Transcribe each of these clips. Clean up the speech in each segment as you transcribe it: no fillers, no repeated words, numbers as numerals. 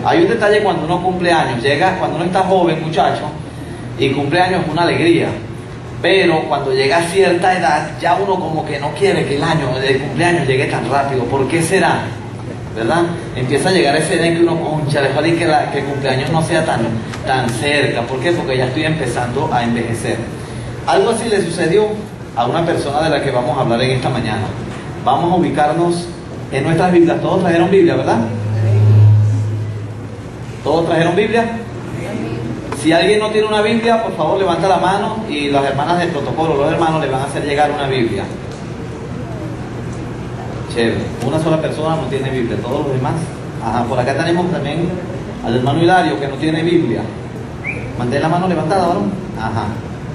Hay un detalle cuando uno cumple años, cuando uno está joven, muchacho, y cumple años es una alegría. Pero cuando llega a cierta edad, ya uno como que no quiere que el cumpleaños llegue tan rápido. ¿Por qué será? ¿Verdad? Empieza a llegar ese día en que uno, concha, le falta que el cumpleaños no sea tan cerca. ¿Por qué? Porque ya estoy empezando a envejecer. Algo así le sucedió a una persona de la que vamos a hablar en esta mañana. Vamos a ubicarnos en nuestras Biblias. Todos trajeron Biblia, ¿verdad? ¿Todos trajeron Biblia? Si alguien no tiene una Biblia, por favor levanta la mano y las hermanas del protocolo, los hermanos le van a hacer llegar una Biblia. Chévere. Una sola persona no tiene Biblia, todos los demás. Ajá, por acá tenemos también al hermano Hilario que no tiene Biblia. Mantén la mano levantada, ¿varón? Ajá.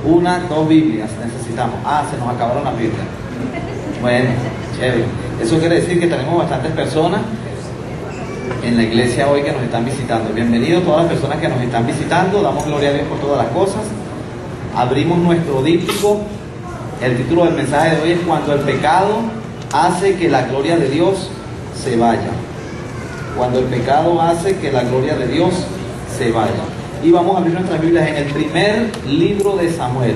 2 Biblias necesitamos. Se nos acabaron las Biblias. Bueno, chévere. Eso quiere decir que tenemos bastantes personas en la iglesia hoy que nos están visitando. Bienvenidos todas las personas que nos están visitando. Damos gloria a Dios por todas las cosas. Abrimos nuestro díptico. El título del mensaje de hoy es Cuando el pecado hace que la gloria de Dios se vaya. Cuando el pecado hace que la gloria de Dios se vaya. Y vamos a abrir nuestras Biblias en el primer libro de Samuel.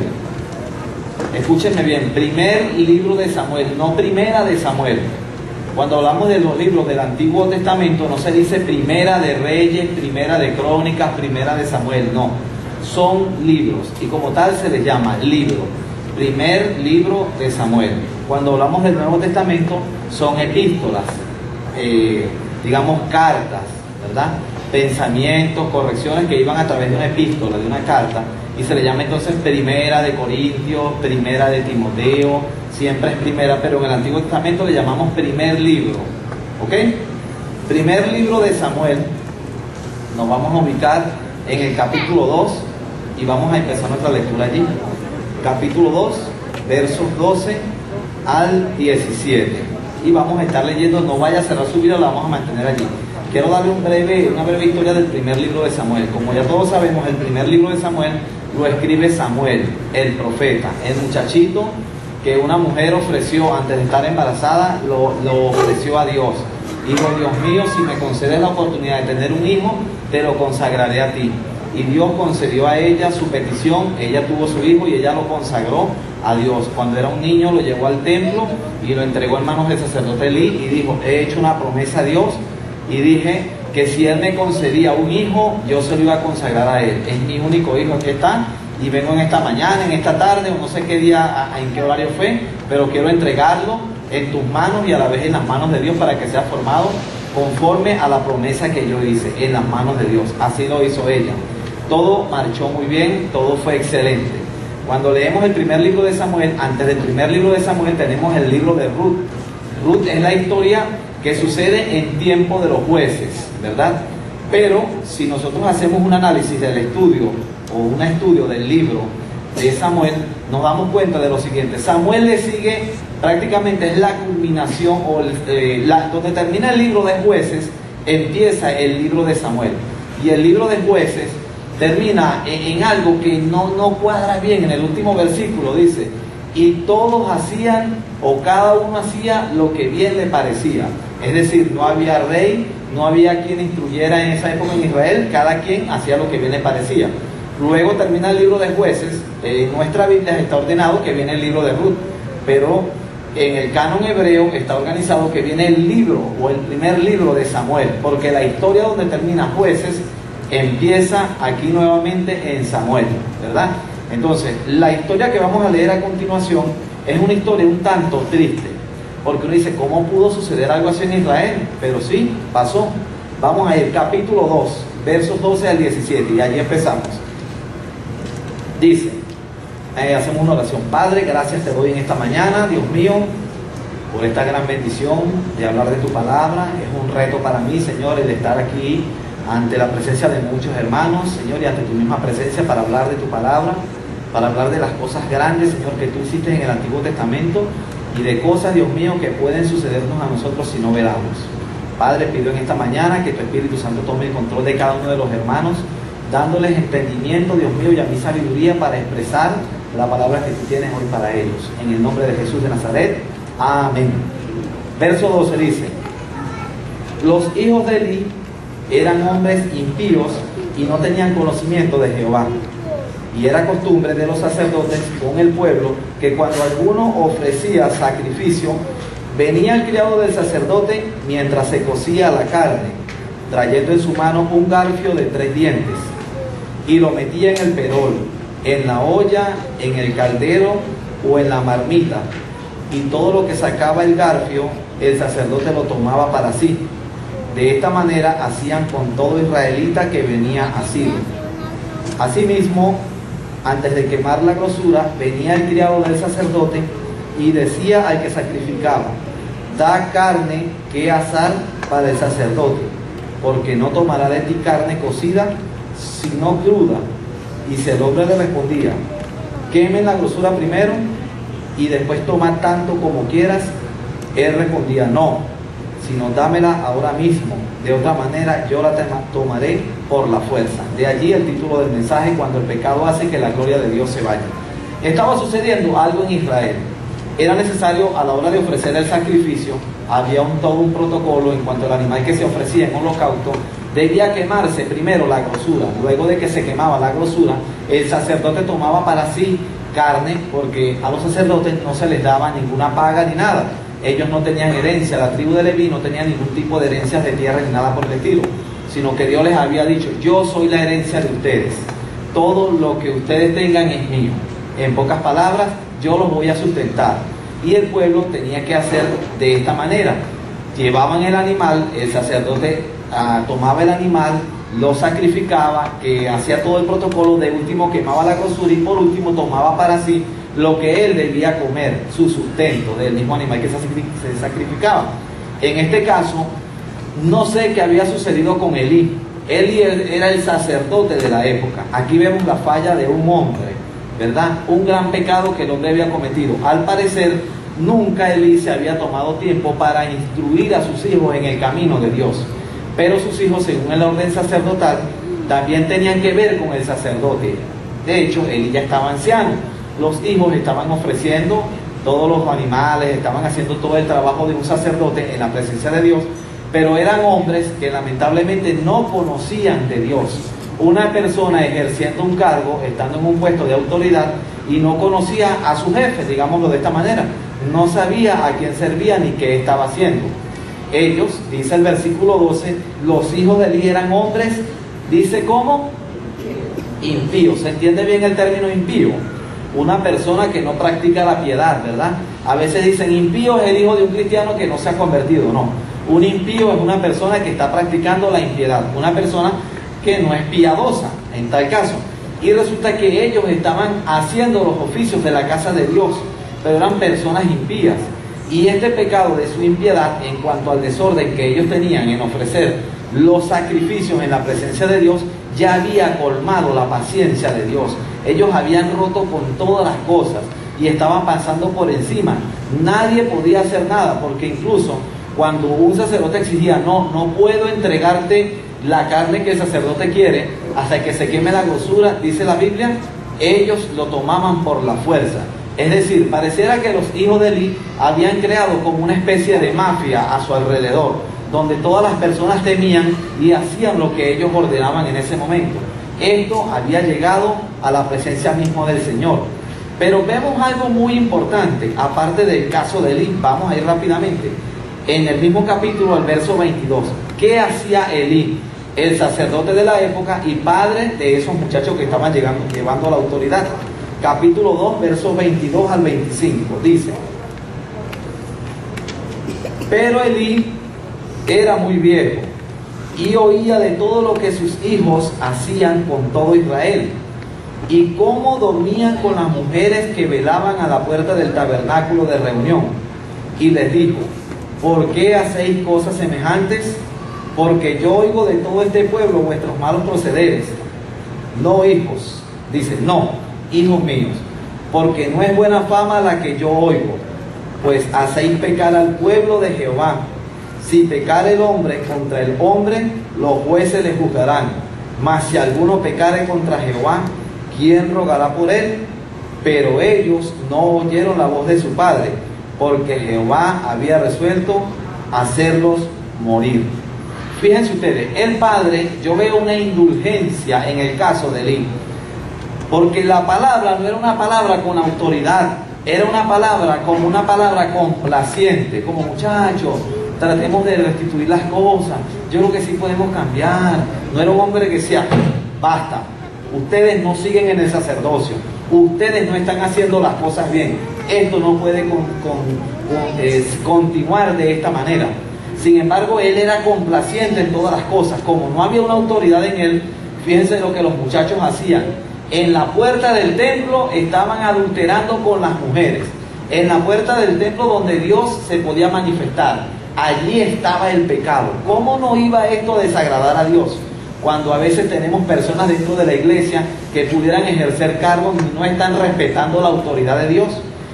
Escúchenme bien, primer libro de Samuel, no primera de Samuel. Cuando hablamos de los libros del Antiguo Testamento, no se dice primera de Reyes, primera de Crónicas, primera de Samuel, no. Son libros y como tal se les llama libro. Primer libro de Samuel. Cuando hablamos del Nuevo Testamento, son epístolas, digamos cartas, ¿verdad? Pensamientos, correcciones que iban a través de una epístola, de una carta. Y se le llama entonces primera de Corintios, primera de Timoteo, siempre es primera, pero en el Antiguo Testamento le llamamos primer libro, ¿ok? Primer libro de Samuel, nos vamos a ubicar en el capítulo 2 y vamos a empezar nuestra lectura allí. Capítulo 2, versos 12 al 17. Y vamos a estar leyendo, no vaya a cerrar su vida, la vamos a mantener allí. Quiero darle una breve historia del primer libro de Samuel. Como ya todos sabemos, el primer libro de Samuel lo escribe Samuel, el profeta, el muchachito que una mujer ofreció antes de estar embarazada, lo ofreció a Dios. Dijo, Dios mío, si me concedes la oportunidad de tener un hijo, te lo consagraré a ti. Y Dios concedió a ella su petición, ella tuvo su hijo y ella lo consagró a Dios. Cuando era un niño lo llevó al templo y lo entregó en manos del sacerdote Elí y dijo, he hecho una promesa a Dios y dije que si él me concedía un hijo, yo se lo iba a consagrar a él. Es mi único hijo, aquí está, y vengo en esta mañana, en esta tarde, o no sé qué día, en qué horario fue, pero quiero entregarlo en tus manos y a la vez en las manos de Dios para que sea formado conforme a la promesa que yo hice, en las manos de Dios. Así lo hizo ella. Todo marchó muy bien, todo fue excelente. Cuando leemos el primer libro de Samuel, antes del primer libro de Samuel tenemos el libro de Ruth. Ruth es la historia que sucede en tiempo de los jueces, ¿verdad? Pero si nosotros hacemos un análisis del estudio o un estudio del libro de Samuel, nos damos cuenta de lo siguiente. Samuel le sigue, prácticamente es la culminación o donde termina el libro de jueces, empieza el libro de Samuel. Y el libro de jueces termina en algo que no cuadra bien. En el último versículo dice, y todos hacían, o cada uno hacía lo que bien le parecía. Es decir, no había rey, no había quien instruyera en esa época en Israel, cada quien hacía lo que bien le parecía. Luego termina el libro de jueces, en nuestra Biblia está ordenado que viene el libro de Ruth, pero en el canon hebreo está organizado que viene el libro o el primer libro de Samuel, porque la historia donde termina jueces empieza aquí nuevamente en Samuel, ¿verdad? Entonces, la historia que vamos a leer a continuación es una historia un tanto triste, porque uno dice, ¿cómo pudo suceder algo así en Israel? Pero sí, pasó. Vamos a ir, capítulo 2, versos 12 al 17, y allí empezamos. Dice, hacemos una oración. Padre, gracias te doy en esta mañana, Dios mío, por esta gran bendición de hablar de tu palabra. Es un reto para mí, Señor, el estar aquí ante la presencia de muchos hermanos, Señor, y ante tu misma presencia para hablar de tu palabra, para hablar de las cosas grandes, Señor, que tú hiciste en el Antiguo Testamento y de cosas, Dios mío, que pueden sucedernos a nosotros si no velamos. Padre, pido en esta mañana que tu Espíritu Santo tome el control de cada uno de los hermanos, dándoles entendimiento, Dios mío, y a mí sabiduría para expresar la palabra que tú tienes hoy para ellos. En el nombre de Jesús de Nazaret. Amén. Verso 12 dice, los hijos de Elí eran hombres impíos y no tenían conocimiento de Jehová. Y era costumbre de los sacerdotes con el pueblo que cuando alguno ofrecía sacrificio, venía el criado del sacerdote mientras se cocía la carne, trayendo en su mano un garfio de 3 dientes, y lo metía en el perol, en la olla, en el caldero o en la marmita, y todo lo que sacaba el garfio, el sacerdote lo tomaba para sí. De esta manera hacían con todo israelita que venía a Silo. Asimismo, antes de quemar la grosura, venía el criado del sacerdote y decía al que sacrificaba: da carne que asar para el sacerdote, porque no tomará de ti carne cocida, sino cruda. Y el hombre le respondía: quemen la grosura primero y después toma tanto como quieras. Él respondía: no, sino dámela ahora mismo, de otra manera yo la tomaré por la fuerza. De allí el título del mensaje: cuando el pecado hace que la gloria de Dios se vaya. Estaba sucediendo algo en Israel. Era necesario, a la hora de ofrecer el sacrificio, había todo un protocolo en cuanto al animal que se ofrecía en holocausto. Debía quemarse primero la grosura. Luego de que se quemaba la grosura, el sacerdote tomaba para sí carne, porque a los sacerdotes no se les daba ninguna paga ni nada. Ellos no tenían herencia, la tribu de Leví no tenía ningún tipo de herencias de tierra ni nada por el estilo, sino que Dios les había dicho: yo soy la herencia de ustedes, todo lo que ustedes tengan es mío. En pocas palabras, yo los voy a sustentar. Y el pueblo tenía que hacer de esta manera: llevaban el animal, el sacerdote tomaba el animal, lo sacrificaba, que hacía todo el protocolo, de último quemaba la grosura y por último tomaba para sí lo que él debía comer, su sustento del mismo animal que se sacrificaba. En este caso, no sé qué había sucedido con Elí. Elí era el sacerdote de la época. Aquí vemos la falla de un hombre, ¿verdad? Un gran pecado que el hombre había cometido. Al parecer, nunca Elí se había tomado tiempo para instruir a sus hijos en el camino de Dios. Pero sus hijos, según el orden sacerdotal, también tenían que ver con el sacerdote. De hecho, Elí ya estaba anciano. Los hijos estaban ofreciendo todos los animales, estaban haciendo todo el trabajo de un sacerdote en la presencia de Dios, pero eran hombres que lamentablemente no conocían de Dios. Una persona ejerciendo un cargo, estando en un puesto de autoridad y no conocía a su jefe, digámoslo de esta manera, no sabía a quién servía ni qué estaba haciendo. Ellos, dice el versículo 12, los hijos de Elí eran hombres, dice ¿cómo? Impíos. ¿Se entiende bien el término impío? Una persona que no practica la piedad, ¿verdad? A veces dicen impío es el hijo de un cristiano que no se ha convertido. No, un impío es una persona que está practicando la impiedad, una persona que no es piadosa en tal caso. Y resulta que ellos estaban haciendo los oficios de la casa de Dios, pero eran personas impías. Y este pecado de su impiedad, en cuanto al desorden que ellos tenían en ofrecer los sacrificios en la presencia de Dios, ya había colmado la paciencia de Dios. Ellos habían roto con todas las cosas y estaban pasando por encima. Nadie podía hacer nada, porque incluso cuando un sacerdote exigía: no puedo entregarte la carne que el sacerdote quiere hasta que se queme la grosura, dice la Biblia, ellos lo tomaban por la fuerza. Es decir, pareciera que los hijos de Elí habían creado como una especie de mafia a su alrededor, donde todas las personas temían y hacían lo que ellos ordenaban en ese momento. Esto había llegado a la presencia misma del Señor. Pero vemos algo muy importante, aparte del caso de Elí. Vamos a ir rápidamente. En el mismo capítulo, el verso 22. ¿Qué hacía Elí? El sacerdote de la época y padre de esos muchachos que estaban llevando a la autoridad. Capítulo 2, versos 22 al 25. Dice: pero Elí era muy viejo y oía de todo lo que sus hijos hacían con todo Israel, y cómo dormían con las mujeres que velaban a la puerta del tabernáculo de reunión. Y les dijo: ¿por qué hacéis cosas semejantes? Porque yo oigo de todo este pueblo vuestros malos procederes. No, hijos, dice, no, hijos míos, porque no es buena fama la que yo oigo, pues hacéis pecar al pueblo de Jehová. Si pecare el hombre contra el hombre, los jueces le juzgarán. Mas si alguno pecare contra Jehová, ¿quién rogará por él? Pero ellos no oyeron la voz de su padre, porque Jehová había resuelto hacerlos morir. fíjense ustedes, el padre, yo veo una indulgencia en el caso de Elí, porque la palabra no era una palabra con autoridad, era una palabra como una palabra complaciente, como muchachos, tratemos de restituir las cosas, yo creo que sí podemos cambiar. No era un hombre que decía, basta, ustedes no siguen en el sacerdocio, ustedes no están haciendo las cosas bien, esto no puede continuar de esta manera. Sin embargo, él era complaciente en todas las cosas. Como no había una autoridad en él, fíjense lo que los muchachos hacían. En la puerta del templo estaban adulterando con las mujeres. En la puerta del templo donde Dios se podía manifestar, allí estaba el pecado. ¿Cómo no iba esto a desagradar a Dios? Cuando a veces tenemos personas dentro de la iglesia que pudieran ejercer cargos y no están respetando la autoridad de Dios,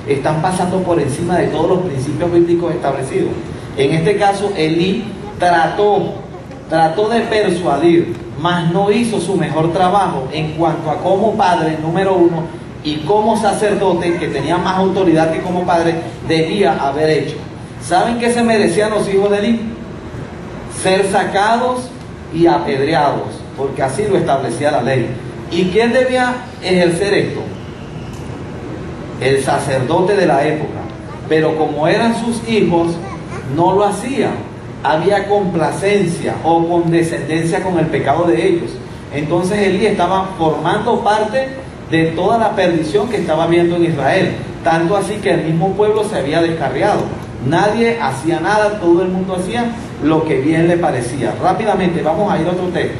están pasando por encima de todos los principios bíblicos establecidos. En este caso, Elí trató de persuadir, mas no hizo su mejor trabajo en cuanto a como padre, número uno, y como sacerdote, que tenía más autoridad que como padre, debía haber hecho. ¿Saben qué se merecían los hijos de Elí? Ser sacados y apedreados, porque así lo establecía la ley. ¿Y quién debía ejercer esto? El sacerdote de la época. Pero como eran sus hijos, no lo hacía. Había complacencia o condescendencia con el pecado de ellos. Entonces Elí estaba formando parte de toda la perdición que estaba viendo en Israel. Tanto así que el mismo pueblo se había descarriado. Nadie hacía nada, todo el mundo hacía lo que bien le parecía. Rápidamente vamos a ir a otro texto.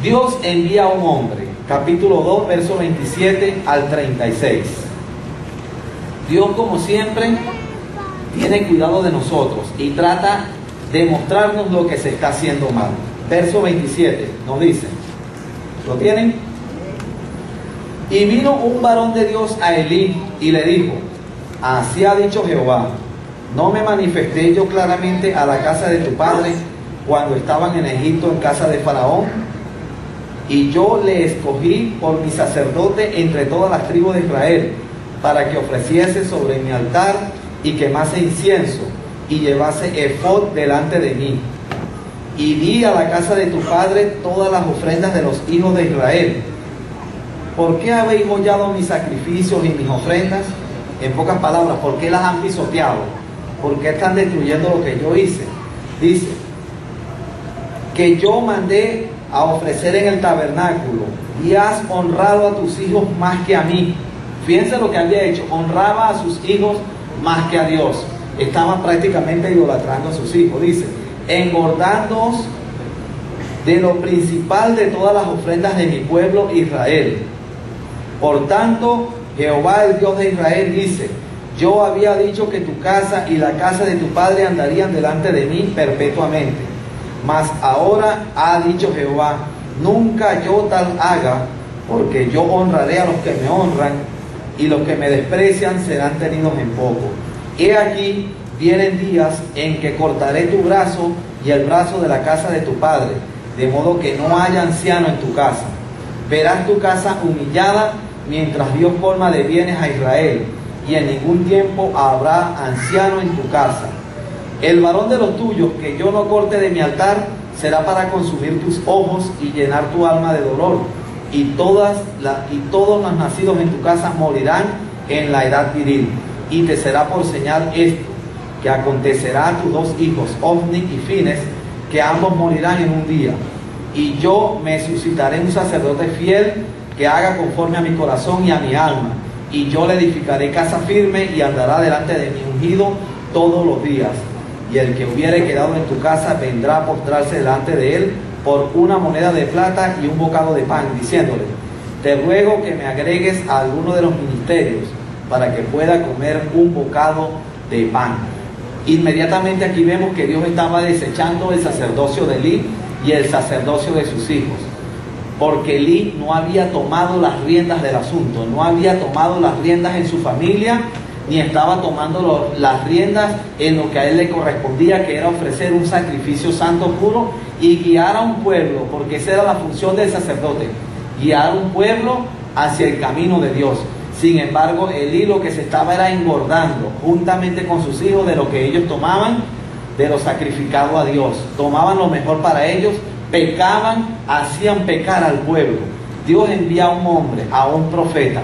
Dios envía a un hombre, capítulo 2, verso 27 al 36. Dios, como siempre, tiene cuidado de nosotros y trata de mostrarnos lo que se está haciendo mal. Verso 27 nos dice, ¿lo tienen? Y vino un varón de Dios a Elí y le dijo, así ha dicho Jehová, ¿no me manifesté yo claramente a la casa de tu padre cuando estaban en Egipto en casa de Faraón? Y yo le escogí por mi sacerdote entre todas las tribus de Israel, para que ofreciese sobre mi altar y quemase incienso y llevase efod delante de mí. Y di a la casa de tu padre todas las ofrendas de los hijos de Israel. ¿Por qué habéis hollado mis sacrificios y mis ofrendas? En pocas palabras, ¿por qué las han pisoteado? ¿Por qué están destruyendo lo que yo hice? Dice, que yo mandé a ofrecer en el tabernáculo y has honrado a tus hijos más que a mí. Fíjense lo que había hecho, honraba a sus hijos más que a Dios. Estaba prácticamente idolatrando a sus hijos. Dice, engordándoos de lo principal de todas las ofrendas de mi pueblo Israel. Por tanto, Jehová el Dios de Israel dice, yo había dicho que tu casa y la casa de tu padre andarían delante de mí perpetuamente. Mas ahora ha dicho Jehová, nunca yo tal haga, porque yo honraré a los que me honran, y los que me desprecian serán tenidos en poco. He aquí, vienen días en que cortaré tu brazo y el brazo de la casa de tu padre, de modo que no haya anciano en tu casa. Verás tu casa humillada, mientras Dios colma de bienes a Israel, y en ningún tiempo habrá anciano en tu casa. El varón de los tuyos que yo no corte de mi altar será para consumir tus ojos y llenar tu alma de dolor. Y todos los nacidos en tu casa morirán en la edad viril. Y te será por señal esto, que acontecerá a tus dos hijos, Ofni y Fines, que ambos morirán en un día. Y yo me suscitaré un sacerdote fiel que haga conforme a mi corazón y a mi alma. Y yo le edificaré casa firme y andará delante de mi ungido todos los días. Y el que hubiere quedado en tu casa vendrá a postrarse delante de él por una moneda de plata y un bocado de pan, diciéndole, te ruego que me agregues a alguno de los ministerios para que pueda comer un bocado de pan. Inmediatamente aquí vemos que Dios estaba desechando el sacerdocio de Elí y el sacerdocio de sus hijos, porque Elí no había tomado las riendas del asunto, no había tomado las riendas en su familia, ni estaba tomando las riendas en lo que a él le correspondía, que era ofrecer un sacrificio santo puro y guiar a un pueblo, porque esa era la función del sacerdote, guiar a un pueblo hacia el camino de Dios. Sin embargo, Elí lo que se estaba era engordando juntamente con sus hijos de lo que ellos tomaban de lo sacrificado a Dios. Tomaban lo mejor para ellos, pecaban, hacían pecar al pueblo. Dios envía a un hombre, a un profeta.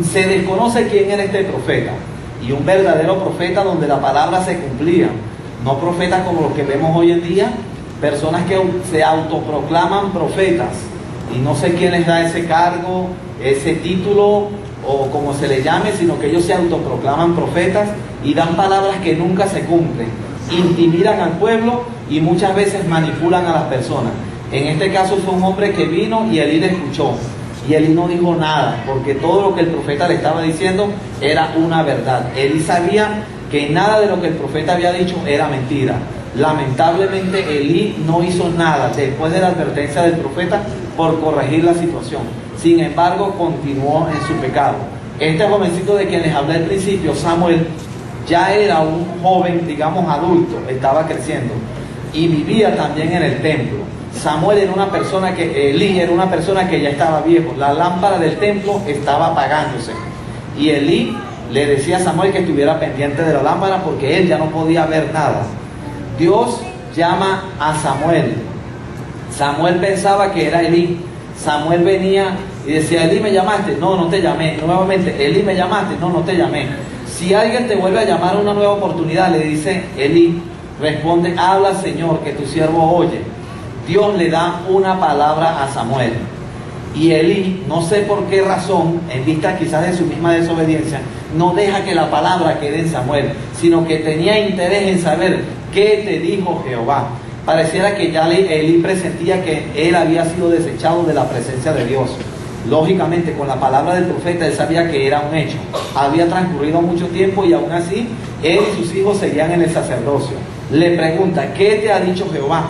Se desconoce quién era este profeta. Y un verdadero profeta donde la palabra se cumplía. No profetas como los que vemos hoy en día, personas que se autoproclaman profetas. Y no sé quién les da ese cargo, ese título, o como se le llame, sino que ellos se autoproclaman profetas y dan palabras que nunca se cumplen. Intimidan al pueblo y muchas veces manipulan a las personas. En este caso fue un hombre que vino y Elí le escuchó. Y Elí no dijo nada, porque todo lo que el profeta le estaba diciendo era una verdad. Elí sabía que nada de lo que el profeta había dicho era mentira. Lamentablemente Elí no hizo nada después de la advertencia del profeta por corregir la situación. Sin embargo, continuó en su pecado. Este jovencito de quien les hablé al principio, Samuel, ya era un joven, digamos, adulto, estaba creciendo y vivía también en el templo. Samuel era una persona Elí era una persona que ya estaba viejo. La lámpara del templo estaba apagándose. Y Elí le decía a Samuel que estuviera pendiente de la lámpara porque él ya no podía ver nada. Dios llama a Samuel. Samuel pensaba que era Elí. Samuel venía y decía, Elí, ¿me llamaste? No, no te llamé. Nuevamente, Elí, ¿me llamaste? No, no te llamé. Si alguien te vuelve a llamar a una nueva oportunidad, le dice Elí, responde, habla, Señor, que tu siervo oye. Dios le da una palabra a Samuel. Y Elí, no sé por qué razón, en vista quizás de su misma desobediencia, no deja que la palabra quede en Samuel, sino que tenía interés en saber qué te dijo Jehová. Pareciera que ya Elí presentía que él había sido desechado de la presencia de Dios. Lógicamente, con la palabra del profeta, él sabía que era un hecho. Había transcurrido mucho tiempo y aún así, él y sus hijos seguían en el sacerdocio. Le pregunta, ¿qué te ha dicho Jehová?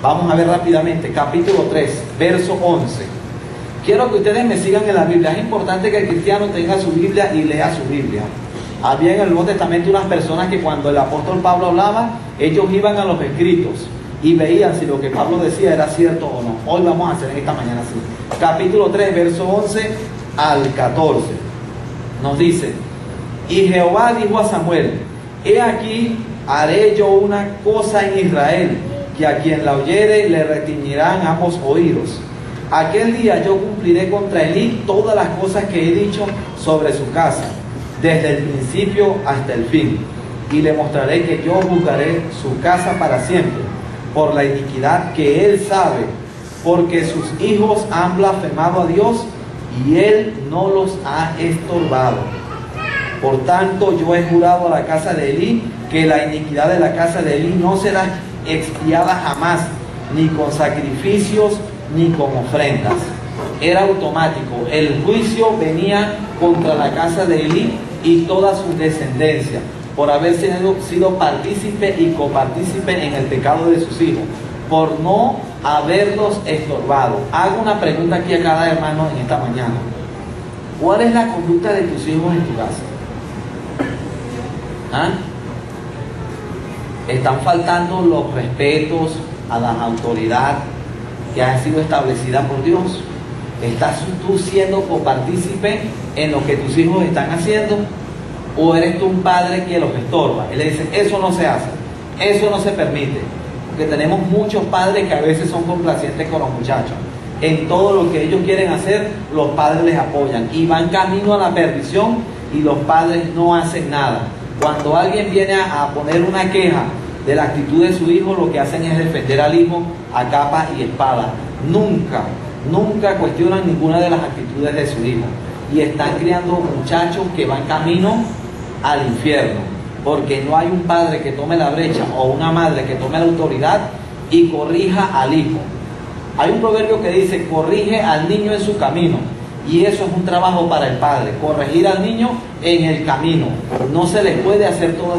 Vamos a ver rápidamente, capítulo 3, verso 11. Quiero que ustedes me sigan en la Biblia. Es importante que el cristiano tenga su Biblia y lea su Biblia. Había en el Nuevo Testamento unas personas que cuando el apóstol Pablo hablaba, ellos iban a los escritos y veían si lo que Pablo decía era cierto o no. Hoy vamos a hacer en esta mañana así. Capítulo 3, verso 11 al 14. Nos dice, y Jehová dijo a Samuel, he aquí, haré yo una cosa en Israel, que a quien la oyere le retiñirán ambos oídos. Aquel día yo cumpliré contra Elí todas las cosas que he dicho sobre su casa, desde el principio hasta el fin. Y le mostraré que yo juzgaré su casa para siempre, por la iniquidad que él sabe, porque sus hijos han blasfemado a Dios y él no los ha estorbado. Por tanto, yo he jurado a la casa de Elí que la iniquidad de la casa de Elí no será expiada jamás, ni con sacrificios ni con ofrendas. Era automático. El juicio venía contra la casa de Elí y toda su descendencia, por haber sido partícipe y copartícipe en el pecado de sus hijos, por no haberlos estorbado. Hago una pregunta aquí a cada hermano en esta mañana. ¿Cuál es la conducta de tus hijos en tu casa? ¿Ah? ¿Están faltando los respetos a la autoridad que han sido establecidas por Dios? ¿Estás tú siendo copartícipe en lo que tus hijos están haciendo? ¿O eres tú un padre que los estorba? Él le dice, eso no se hace, eso no se permite. Porque tenemos muchos padres que a veces son complacientes con los muchachos. En todo lo que ellos quieren hacer, los padres les apoyan. Y van camino a la perdición y los padres no hacen nada. Cuando alguien viene a poner una queja de la actitud de su hijo, lo que hacen es defender al hijo a capa y espada. Nunca cuestionan ninguna de las actitudes de su hijo. Y están criando muchachos que van camino al infierno. Porque no hay un padre que tome la brecha o una madre que tome la autoridad y corrija al hijo. Hay un proverbio que dice, corrige al niño en su camino. Y eso es un trabajo para el padre, corregir al niño en el camino. No se les puede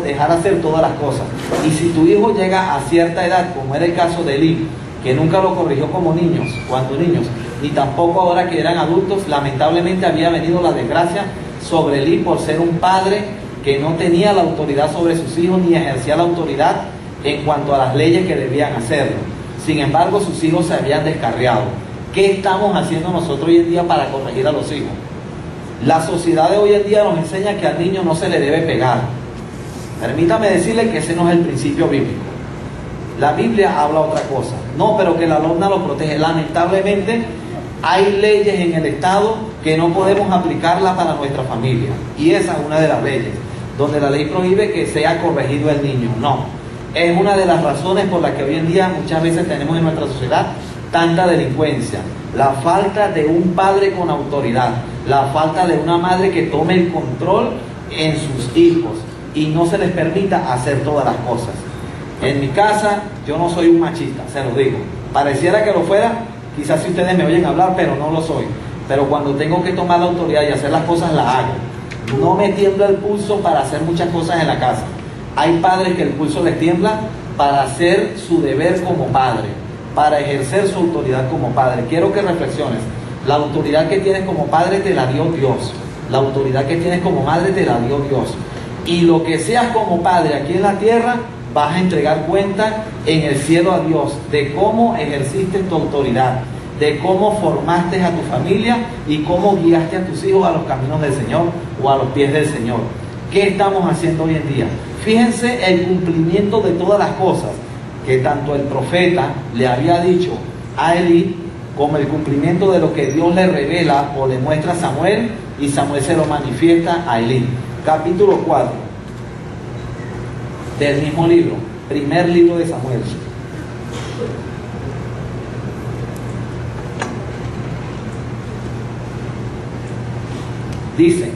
dejar hacer todas las cosas. Y si tu hijo llega a cierta edad, como era el caso de Elí, que nunca lo corrigió cuando niños, ni tampoco ahora que eran adultos, lamentablemente había venido la desgracia sobre Elí por ser un padre que no tenía la autoridad sobre sus hijos ni ejercía la autoridad en cuanto a las leyes que debían hacerlo. Sin embargo, sus hijos se habían descarriado. ¿Qué estamos haciendo nosotros hoy en día para corregir a los hijos? La sociedad de hoy en día nos enseña que al niño no se le debe pegar. Permítame decirle que ese no es el principio bíblico. La Biblia habla otra cosa. No, pero que la norma lo protege. Lamentablemente hay leyes en el Estado que no podemos aplicarlas para nuestra familia. Y esa es una de las leyes, donde la ley prohíbe que sea corregido el niño. No, es una de las razones por las que hoy en día muchas veces tenemos en nuestra sociedad tanta delincuencia. La falta de un padre con autoridad, la falta de una madre que tome el control en sus hijos y no se les permita hacer todas las cosas. En mi casa yo no soy un machista, se lo digo. Pareciera que lo fuera, quizás si ustedes me oyen hablar, pero no lo soy. Pero cuando tengo que tomar la autoridad y hacer las cosas, las hago. No me tiembla el pulso para hacer muchas cosas en la casa. Hay padres que el pulso les tiembla para hacer su deber como padre, para ejercer su autoridad como padre. Quiero que reflexiones. La autoridad que tienes como padre te la dio Dios. La autoridad que tienes como madre te la dio Dios. Y lo que seas como padre aquí en la tierra, vas a entregar cuenta en el cielo a Dios de cómo ejerciste tu autoridad, de cómo formaste a tu familia y cómo guiaste a tus hijos a los caminos del Señor o a los pies del Señor. ¿Qué estamos haciendo hoy en día? Fíjense el cumplimiento de todas las cosas que tanto el profeta le había dicho a Elí, como el cumplimiento de lo que Dios le revela o le muestra a Samuel, y Samuel se lo manifiesta a Elí. Capítulo 4 del mismo libro, primer libro de Samuel. Dice,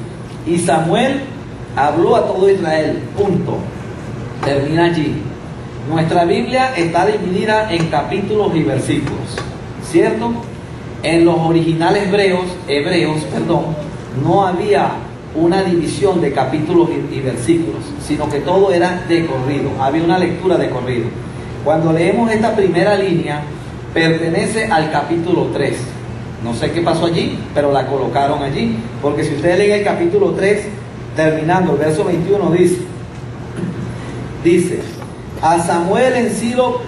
y Samuel habló a todo Israel, punto. Termina allí. Nuestra Biblia está dividida en capítulos y versículos, ¿cierto? En los originales hebreos, no había una división de capítulos y versículos, sino que todo era de corrido, había una lectura de corrido. Cuando leemos esta primera línea, pertenece al capítulo 3. No sé qué pasó allí, pero la colocaron allí, porque si ustedes leen el capítulo 3, terminando el verso 21, dice, a Samuel en Silo,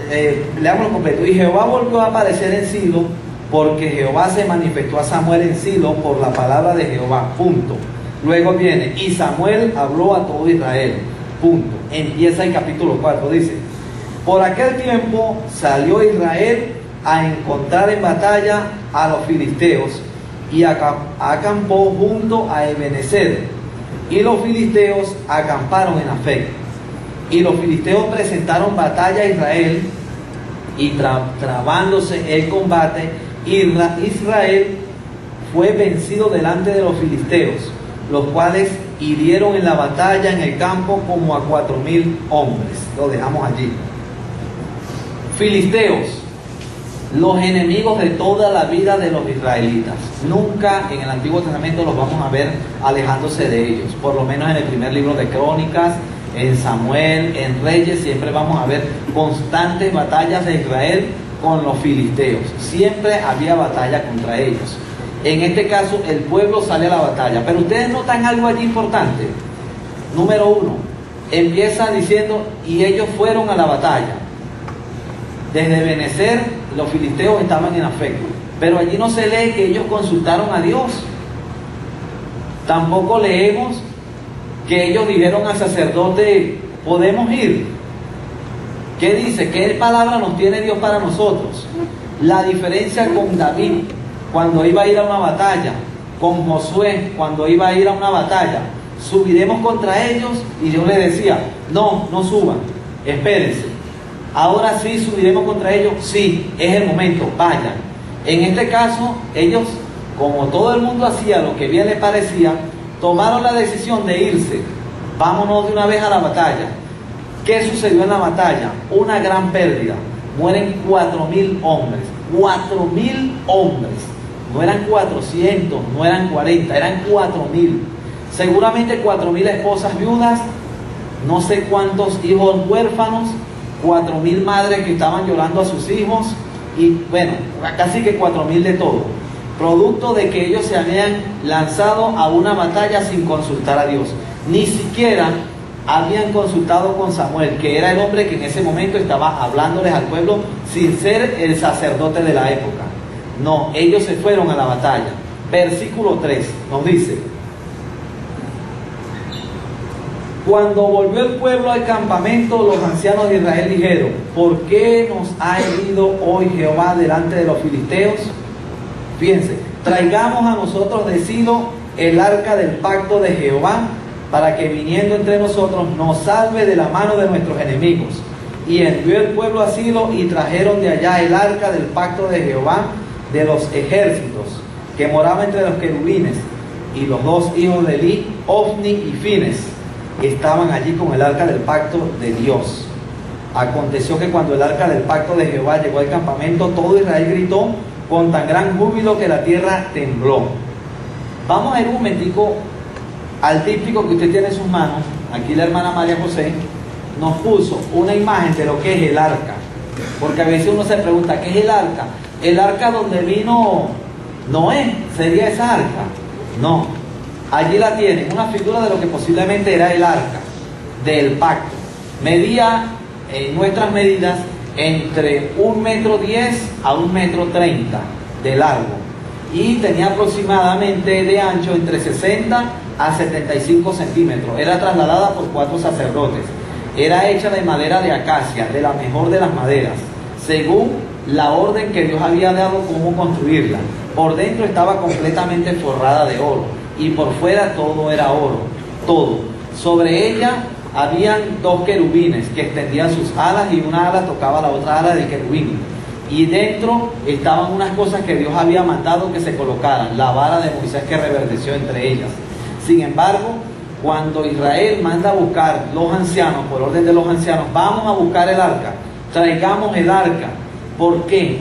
leamos completo, y Jehová volvió a aparecer en Silo, porque Jehová se manifestó a Samuel en Silo por la palabra de Jehová, punto. Luego viene, y Samuel habló a todo Israel, punto. Empieza el capítulo 4, dice, por aquel tiempo salió Israel a encontrar en batalla a los filisteos, y acampó junto a Ebenezer, y los filisteos acamparon en Afec. Y los filisteos presentaron batalla a Israel, y trabándose el combate, Israel fue vencido delante de los filisteos, los cuales hirieron en la batalla en el campo como a 4,000 hombres. Lo dejamos allí. Filisteos, los enemigos de toda la vida de los israelitas. Nunca en el Antiguo Testamento los vamos a ver alejándose de ellos. Por lo menos en el primer libro de Crónicas, en Samuel, en Reyes, siempre vamos a ver constantes batallas de Israel con los filisteos. Siempre había batalla contra ellos. En este caso, el pueblo sale a la batalla. Pero ustedes notan algo allí importante. Número 1, empieza diciendo, y ellos fueron a la batalla. Desde Ebenezer, los filisteos estaban en Afec. Pero allí no se lee que ellos consultaron a Dios. Tampoco leemos que ellos dijeron al sacerdote, ¿podemos ir? ¿Qué dice? ¿Qué palabra nos tiene Dios para nosotros? La diferencia con David, cuando iba a ir a una batalla, con Josué, cuando iba a ir a una batalla, subiremos contra ellos, y Dios les decía, no suban, espérense. Ahora sí subiremos contra ellos, sí, es el momento, vayan. En este caso, ellos, como todo el mundo hacía lo que bien les parecía, tomaron la decisión de irse. Vámonos de una vez a la batalla. ¿Qué sucedió en la batalla? Una gran pérdida. Mueren 4,000 hombres. 4,000 hombres. No eran 400, no eran 40, eran 4,000. Seguramente 4,000 esposas viudas, no sé cuántos hijos huérfanos, 4,000 madres que estaban llorando a sus hijos, y bueno, casi que 4,000 de todo. Producto de que ellos se habían lanzado a una batalla sin consultar a Dios. Ni siquiera habían consultado con Samuel, que era el hombre que en ese momento estaba hablándoles al pueblo sin ser el sacerdote de la época. No, ellos se fueron a la batalla. Versículo 3 nos dice, Cuando volvió el pueblo al campamento, los ancianos de Israel dijeron: ¿por qué nos ha herido hoy Jehová delante de los filisteos? Fíjense, traigamos a nosotros de Silo el arca del pacto de Jehová, para que viniendo entre nosotros nos salve de la mano de nuestros enemigos. Y envió el pueblo a Silo y trajeron de allá el arca del pacto de Jehová de los ejércitos, que moraba entre los querubines. Y los dos hijos de Eli, Ofni y Fines, estaban allí con el arca del pacto de Dios. Aconteció que cuando el arca del pacto de Jehová llegó al campamento, todo Israel gritó con tan gran júbilo que la tierra tembló. Vamos a ir un momentico al díptico que usted tiene en sus manos. Aquí la hermana María José nos puso una imagen de lo que es el arca, porque a veces uno se pregunta: ¿qué es el arca? ¿El arca donde vino Noé sería esa arca? No, allí la tienen, una figura de lo que posiblemente era el arca del pacto. Medía en nuestras medidas entre 1,10 metros a 1,30 metros de largo, y tenía aproximadamente de ancho entre 60 a 75 centímetros. Era trasladada por 4 sacerdotes. Era hecha de madera de acacia, de la mejor de las maderas, según la orden que Dios había dado cómo construirla. Por dentro estaba completamente forrada de oro, y por fuera todo era oro, todo. Sobre ella habían 2 querubines que extendían sus alas, y una ala tocaba la otra ala del querubín. Y dentro estaban unas cosas que Dios había mandado que se colocaran: la vara de Moisés que reverdeció entre ellas. Sin embargo, cuando Israel manda a buscar los ancianos, por orden de los ancianos: vamos a buscar el arca, traigamos el arca. ¿Por qué?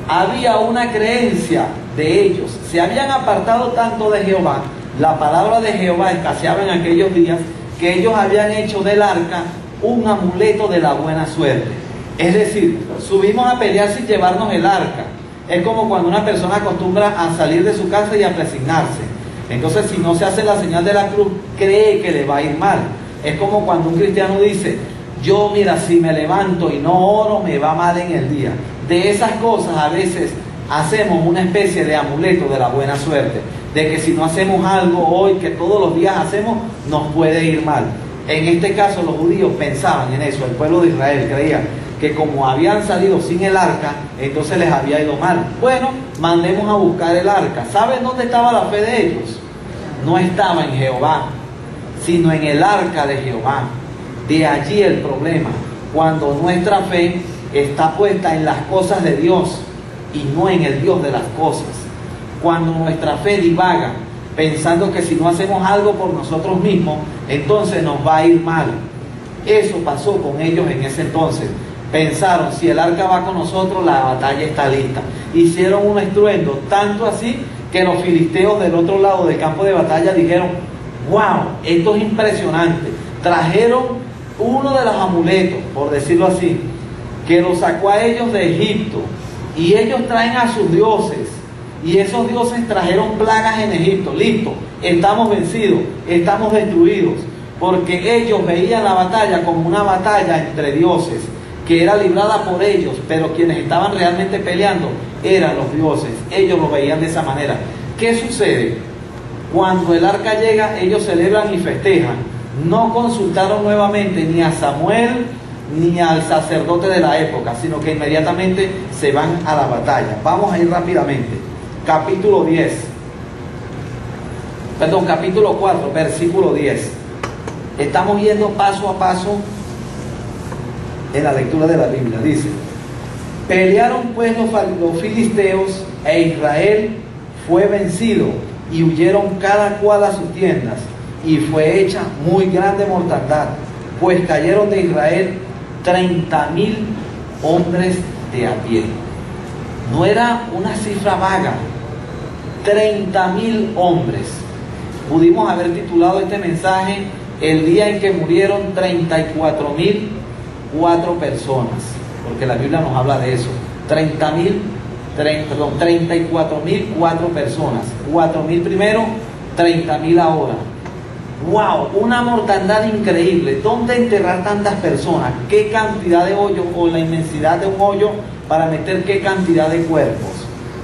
Había una creencia de ellos. Se habían apartado tanto de Jehová, la palabra de Jehová escaseaba en aquellos días, que ellos habían hecho del arca un amuleto de la buena suerte. Es decir, subimos a pelear sin llevarnos el arca. Es como cuando una persona acostumbra a salir de su casa y a presignarse. Entonces, si no se hace la señal de la cruz, cree que le va a ir mal. Es como cuando un cristiano dice: yo, mira, si me levanto y no oro, me va mal en el día. De esas cosas a veces hacemos una especie de amuleto de la buena suerte, de que si no hacemos algo hoy, que todos los días hacemos, nos puede ir mal. En este caso, los judíos pensaban en eso. El pueblo de Israel creía que como habían salido sin el arca, entonces les había ido mal. Bueno, mandemos a buscar el arca. ¿Saben dónde estaba la fe de ellos? No estaba en Jehová, sino en el arca de Jehová. De allí el problema, cuando nuestra fe está puesta en las cosas de Dios y no en el Dios de las cosas. Cuando nuestra fe divaga, pensando que si no hacemos algo por nosotros mismos, entonces nos va a ir mal. Eso pasó con ellos en ese entonces. Pensaron: si el arca va con nosotros, la batalla está lista. Hicieron un estruendo, tanto así que los filisteos del otro lado del campo de batalla dijeron: wow, esto es impresionante. Trajeron uno de los amuletos, por decirlo así, que los sacó a ellos de Egipto, y ellos traen a sus dioses, y esos dioses trajeron plagas en Egipto. Listo, estamos vencidos, estamos destruidos, porque ellos veían la batalla como una batalla entre dioses, que era librada por ellos, pero quienes estaban realmente peleando eran los dioses. Ellos lo veían de esa manera. ¿Qué sucede? Cuando el arca llega, ellos celebran y festejan. No consultaron nuevamente ni a Samuel ni al sacerdote de la época, sino que inmediatamente se van a la batalla. Vamos a ir rápidamente. Capítulo 4, versículo 10. Estamos yendo paso a paso en la lectura de la Biblia. Dice: pelearon pues los filisteos, e Israel fue vencido, y huyeron cada cual a sus tiendas, y fue hecha muy grande mortandad, pues cayeron de Israel 30,000 hombres de a pie. No era una cifra vaga, 30,000 hombres. Pudimos haber titulado este mensaje: el día en que murieron 34,004 personas, porque la Biblia nos habla de eso. 34,004 personas. 4,000 primero, 30,000 ahora. ¡Wow! Una mortandad increíble. ¿Dónde enterrar tantas personas? ¿Qué cantidad de hoyos, o la inmensidad de un hoyo para meter qué cantidad de cuerpos?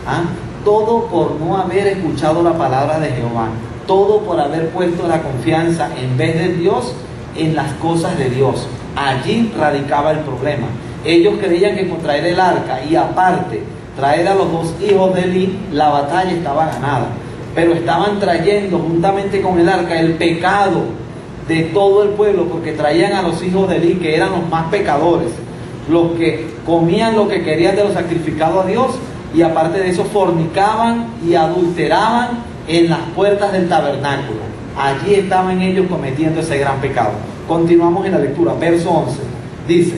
¿Ah? Todo por no haber escuchado la palabra de Jehová. Todo por haber puesto la confianza, en vez de Dios, en las cosas de Dios. Allí radicaba el problema. Ellos creían que con traer el arca y aparte traer a los dos hijos de Elí, la batalla estaba ganada. Pero estaban trayendo juntamente con el arca el pecado de todo el pueblo, porque traían a los hijos de Elí, que eran los más pecadores, los que comían lo que querían de lo sacrificado a Dios, y aparte de eso fornicaban y adulteraban en las puertas del tabernáculo. Allí estaban ellos cometiendo ese gran pecado. Continuamos en la lectura, verso 11. Dice: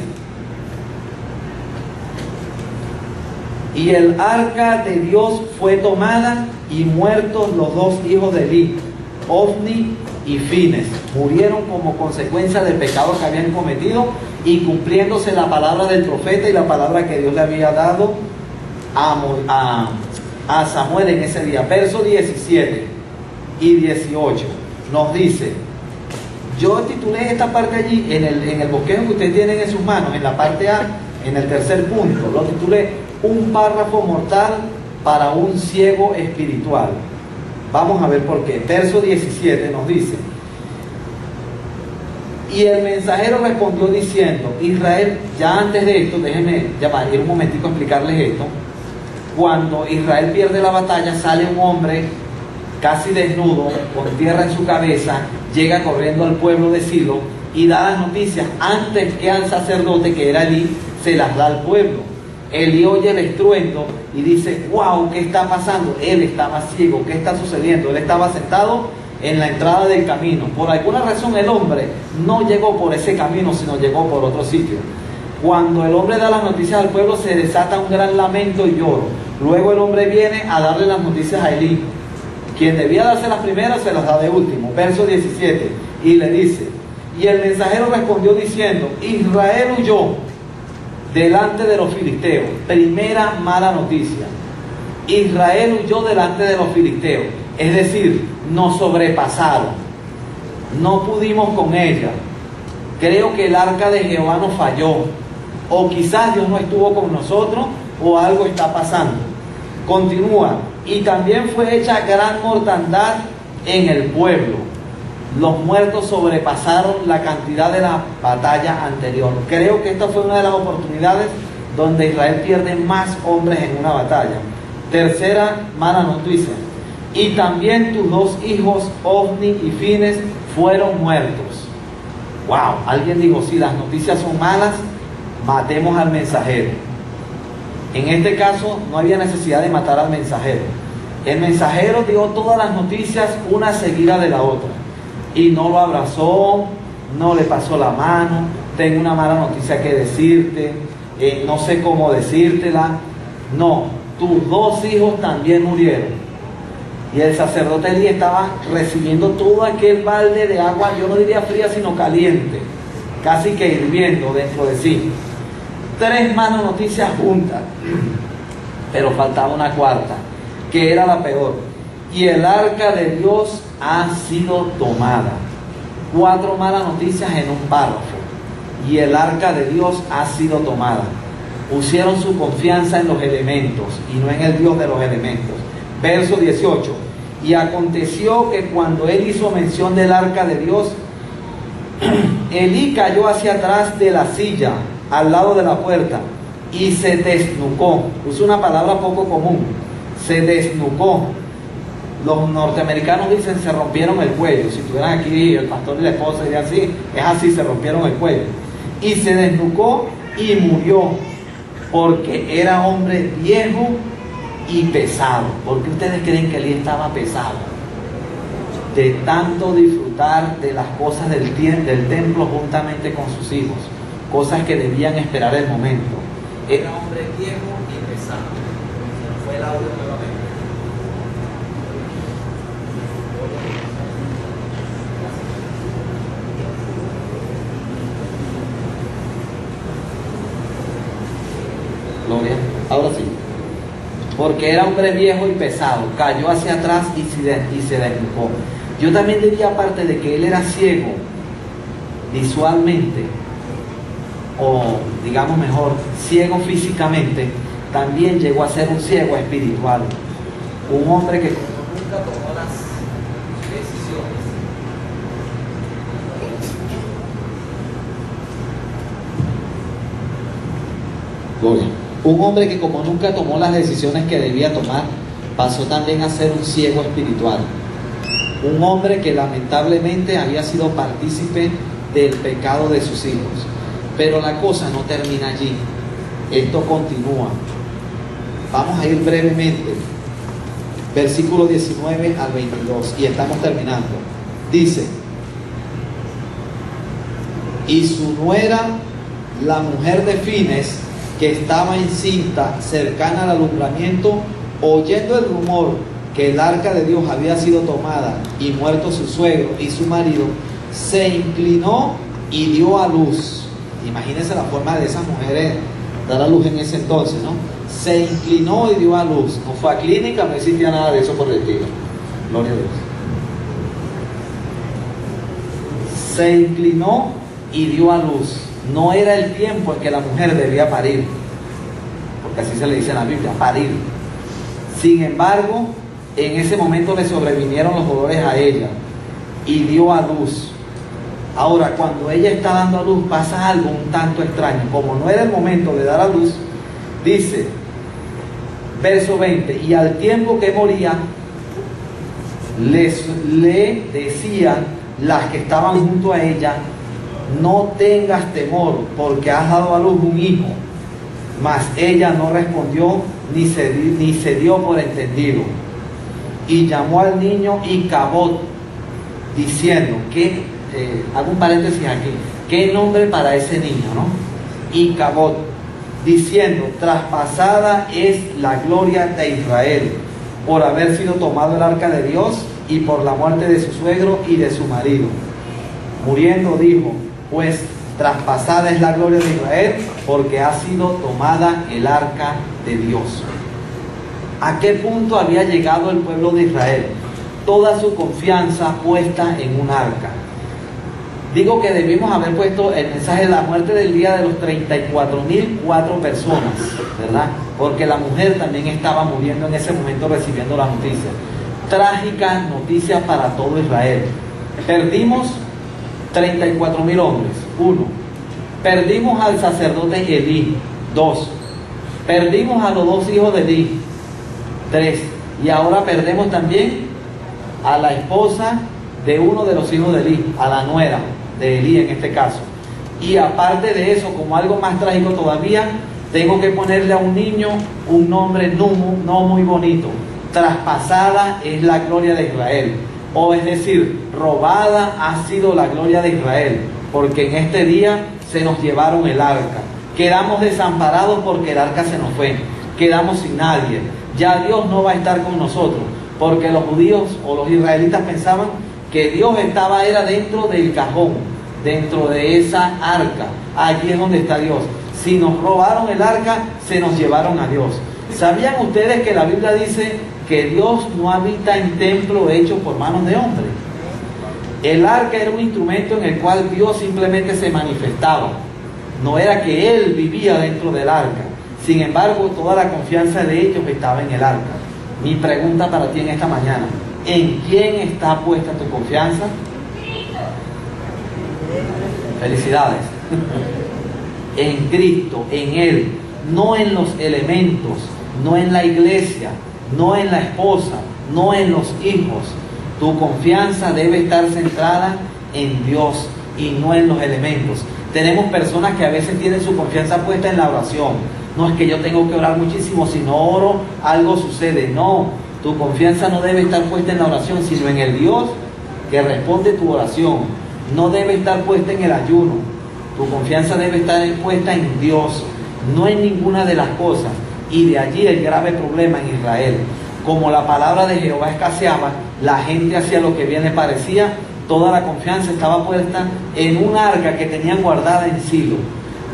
y el arca de Dios fue tomada, y muertos los dos hijos de Elí, Ofni y Fines, murieron como consecuencia del pecado que habían cometido, y cumpliéndose la palabra del profeta y la palabra que Dios le había dado a Samuel en ese día. Versos 17 y 18 nos dice, yo titulé esta parte allí en el bosquejo que ustedes tienen en sus manos, en la parte A, en el tercer punto, lo titulé un párrafo mortal para un ciego espiritual. Vamos a ver por qué. Verso 17 nos dice: y el mensajero respondió diciendo, Israel, ya antes de esto, déjenme ir un momentico a explicarles esto. Cuando Israel pierde la batalla, sale un hombre casi desnudo, con tierra en su cabeza, llega corriendo al pueblo de Silo y da las noticias antes que al sacerdote, que era Elí, se las da al pueblo. Elí oye el estruendo y dice, wow, ¿qué está pasando? Él estaba ciego, ¿qué está sucediendo? Él estaba sentado en la entrada del camino. Por alguna razón el hombre no llegó por ese camino, sino llegó por otro sitio. Cuando el hombre da las noticias al pueblo, se desata un gran lamento y lloro. Luego el hombre viene a darle las noticias a Elí. Quien debía darse las primeras, se las da de último. Verso 17, y le dice, y el mensajero respondió diciendo, Israel huyó delante de los filisteos. Primera mala noticia. Israel huyó delante de los filisteos. Es decir, nos sobrepasaron. No pudimos con ella. Creo que el arca de Jehová nos falló. O quizás Dios no estuvo con nosotros, o algo está pasando. Continúa. Y también fue hecha gran mortandad en el pueblo. Los muertos sobrepasaron la cantidad de la batalla anterior. Creo que esta fue una de las oportunidades donde Israel pierde más hombres en una batalla. Tercera mala noticia. Y también tus dos hijos, Ofni y Fines, fueron muertos. Wow, alguien dijo, si las noticias son malas, matemos al mensajero. En este caso no había necesidad de matar al mensajero. El mensajero dio todas las noticias una seguida de la otra. Y no lo abrazó, no le pasó la mano, tengo una mala noticia que decirte, no sé cómo decírtela. No, tus dos hijos también murieron. Y el sacerdote Elí estaba recibiendo todo aquel balde de agua, yo no diría fría, sino caliente, casi que hirviendo dentro de sí. Tres malas noticias juntas, pero faltaba una cuarta, que era la peor. Y el arca de Dios ha sido tomada. Cuatro malas noticias en un párrafo. Y el arca de Dios ha sido tomada. Pusieron su confianza en los elementos y no en el Dios de los elementos. Verso 18. Y aconteció que cuando él hizo mención del arca de Dios, Elí cayó hacia atrás de la silla, al lado de la puerta, y se desnucó. Usa una palabra poco común. Se desnucó. Los norteamericanos dicen se rompieron el cuello. Si estuvieran aquí el pastor y la esposa dirían así, es así, se rompieron el cuello. Y se desnucó y murió, porque era hombre viejo y pesado. ¿Por qué ustedes creen que Elí estaba pesado? De tanto disfrutar de las cosas del templo juntamente con sus hijos, cosas que debían esperar el momento. Era hombre viejo y pesado. Se nos fue el audio nuevamente. Gloria. Ahora sí. Porque era hombre viejo y pesado, cayó hacia atrás y se desnucó. Yo también diría, aparte de que él era ciego visualmente, o digamos mejor, ciego físicamente, también llegó a ser un ciego espiritual. Un hombre que nunca tomó las decisiones. Gloria. Un hombre que como nunca tomó las decisiones que debía tomar, pasó también a ser un ciego espiritual. Un hombre que lamentablemente había sido partícipe del pecado de sus hijos. Pero la cosa no termina allí. Esto continúa. Vamos a ir brevemente. Versículo 19 al 22. Y estamos terminando. Dice: y su nuera, la mujer de Fines, que estaba encinta cercana al alumbramiento, oyendo el rumor que el arca de Dios había sido tomada y muerto su suegro y su marido, se inclinó y dio a luz. Imagínense la forma de esas mujeres dar a luz en ese entonces, ¿no? Se inclinó y dio a luz. No fue a clínica, no existía nada de eso por el estilo. Gloria a Dios. Se inclinó y dio a luz. No era el tiempo en que la mujer debía parir, porque así se le dice en la Biblia, parir. Sin embargo, en ese momento le sobrevinieron los dolores a ella y dio a luz. Ahora, cuando ella está dando a luz, pasa algo un tanto extraño. Como no era el momento de dar a luz, dice, verso 20, y al tiempo que moría, le decían las que estaban junto a ella: no tengas temor, porque has dado a luz un hijo. Mas ella no respondió ni se dio por entendido. Y llamó al niño Icabod, diciendo que, hago un paréntesis aquí, ¿qué nombre para ese niño, no? Icabod, diciendo: traspasada es la gloria de Israel, por haber sido tomado el arca de Dios y por la muerte de su suegro y de su marido. Muriendo dijo: pues traspasada es la gloria de Israel, porque ha sido tomada el arca de Dios. ¿A qué punto había llegado el pueblo de Israel? Toda su confianza puesta en un arca. Digo que debimos haber puesto el mensaje de la muerte del día de los 34.004 personas, ¿verdad? Porque la mujer también estaba muriendo en ese momento recibiendo la noticia. Trágica noticia para todo Israel. Perdimos 34.000 hombres. 1. Perdimos al sacerdote Elí. 2. Perdimos a los 2 hijos de Elí. 3. Y ahora perdemos también a la esposa de uno de los hijos de Elí, a la nuera de Elí en este caso. Y aparte de eso, como algo más trágico todavía, tengo que ponerle a un niño un nombre no muy bonito. Traspasada es la gloria de Israel. O es decir, robada ha sido la gloria de Israel, porque en este día se nos llevaron el arca. Quedamos desamparados porque el arca se nos fue. Quedamos sin nadie. Ya Dios no va a estar con nosotros, porque los judíos o los israelitas pensaban que Dios era dentro del cajón, dentro de esa arca. Allí es donde está Dios. Si nos robaron el arca, se nos llevaron a Dios. ¿Sabían ustedes que la Biblia dice que Dios no habita en templo hecho por manos de hombre? El arca era un instrumento en el cual Dios simplemente se manifestaba. No era que Él vivía dentro del arca. Sin embargo, toda la confianza de ellos estaba en el arca. Mi pregunta para ti en esta mañana: ¿en quién está puesta tu confianza? Felicidades. En Cristo, en Él, no en los elementos, no en la iglesia, no en la esposa, no en los hijos. Tu confianza debe estar centrada en Dios y no en los elementos. Tenemos personas que a veces tienen su confianza puesta en la oración. No es que yo tengo que orar muchísimo, si no oro, algo sucede. No, tu confianza no debe estar puesta en la oración, sino en el Dios que responde tu oración. No debe estar puesta en el ayuno. Tu confianza debe estar puesta en Dios, no en ninguna de las cosas. Y de allí el grave problema en Israel. Como la palabra de Jehová escaseaba, la gente hacía lo que bien le parecía. Toda la confianza estaba puesta en un arca que tenían guardada en Silo.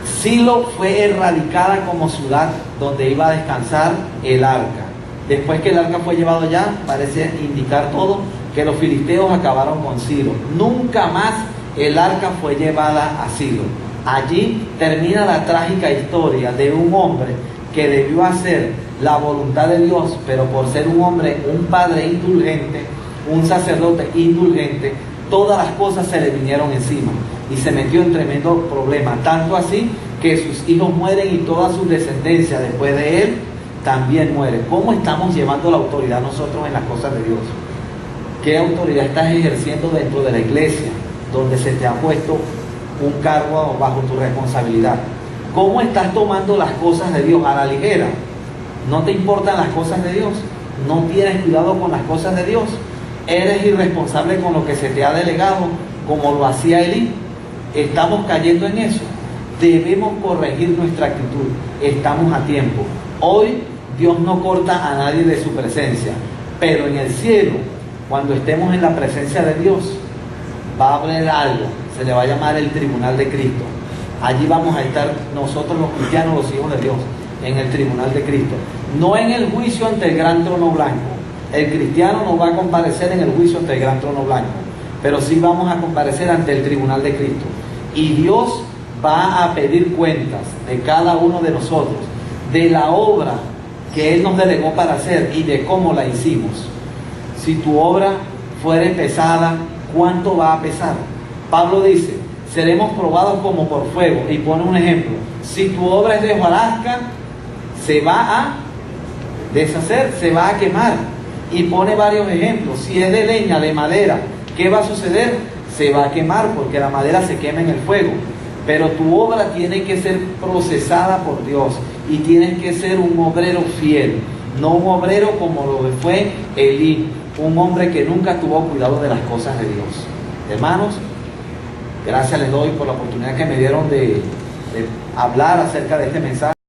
Silo fue erradicada como ciudad donde iba a descansar el arca. Después que el arca fue llevado allá, parece indicar todo que los filisteos acabaron con Silo. Nunca más el arca fue llevada a Silo. Allí termina la trágica historia de un hombre que debió hacer la voluntad de Dios, pero por ser un hombre, un padre indulgente, un sacerdote indulgente, todas las cosas se le vinieron encima y se metió en tremendo problema, tanto así que sus hijos mueren y toda su descendencia después de él también muere. ¿Cómo estamos llevando la autoridad nosotros en las cosas de Dios? ¿Qué autoridad estás ejerciendo dentro de la iglesia, donde se te ha puesto un cargo bajo tu responsabilidad? ¿Cómo estás tomando las cosas de Dios a la ligera? ¿No te importan las cosas de Dios? ¿No tienes cuidado con las cosas de Dios? ¿Eres irresponsable con lo que se te ha delegado, como lo hacía Elí? Estamos cayendo en eso. Debemos corregir nuestra actitud. Estamos a tiempo. Hoy Dios no corta a nadie de su presencia, pero en el cielo, cuando estemos en la presencia de Dios, va a haber algo, se le va a llamar el tribunal de Cristo. Allí vamos a estar nosotros los cristianos, los hijos de Dios, en el tribunal de Cristo. No en el juicio ante el gran trono blanco. El cristiano no va a comparecer en el juicio ante el gran trono blanco, pero sí vamos a comparecer ante el tribunal de Cristo. Y Dios va a pedir cuentas de cada uno de nosotros, de la obra que Él nos delegó para hacer y de cómo la hicimos. Si tu obra fuere pesada, ¿cuánto va a pesar? Pablo dice, seremos probados como por fuego, y pone un ejemplo. Si tu obra es de hojarasca, se va a deshacer, se va a quemar, y pone varios ejemplos. Si es de leña, de madera, ¿qué va a suceder? Se va a quemar, porque la madera se quema en el fuego. Pero tu obra tiene que ser procesada por Dios, y tienes que ser un obrero fiel, no un obrero como lo fue Elí, un hombre que nunca tuvo cuidado de las cosas de Dios. Hermanos, gracias les doy por la oportunidad que me dieron de hablar acerca de este mensaje.